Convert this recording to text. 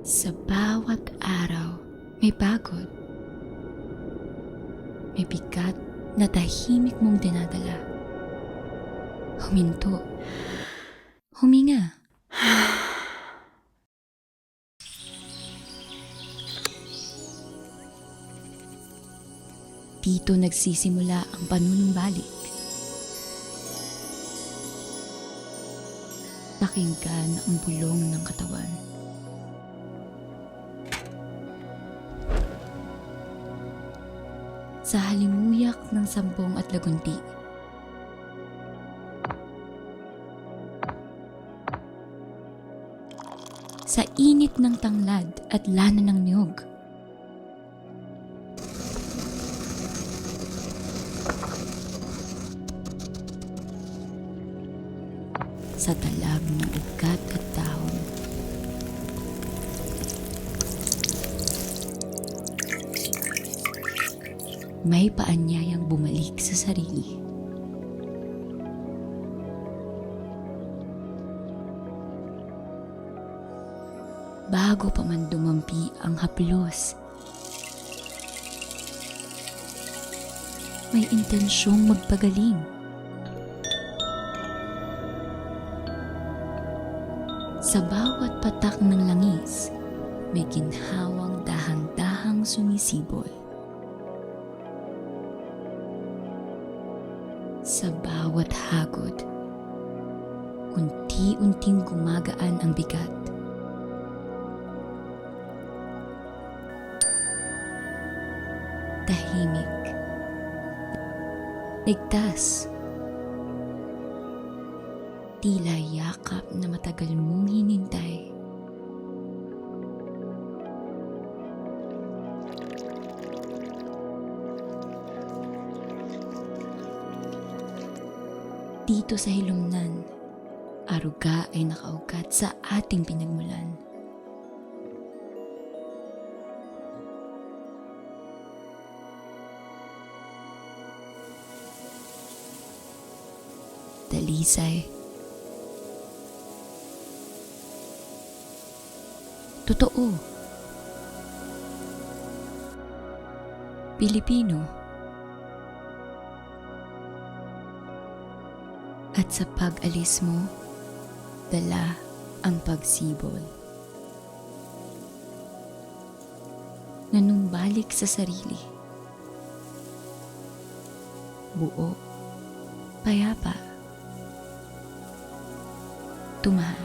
Sa bawat araw, may pagod. May bigat na tahimik mong dinadala. Huminto. Huminga. Dito nagsisimula ang panunumbalik. Pakinggan ang bulong ng katawan. Sa halimuyak ng sampung at lagunti. Sa init ng tanglad at lana ng niyog. Sa talag ng ugat at dahon. May paanyayang bumalik sa sarili. Bago pa man dumampi ang haplos, may intensyong magpagaling. Sa bawat patak ng langis, may ginhawang dahan-dahang sumisibol. Sa bawat hagod, unti-unting gumagaan ang bigat. Tahimik. Ligtas. Tila yakap na matagal mong hinintay. Dito sa hilumnan, aruga ay nakaugat sa ating pinagmulan. Dalisay. Totoo. Pilipino. At sa pag-alis mo, dala ang pagsibol. Nanumbalik sa sarili. Buo, payapa, tumahan.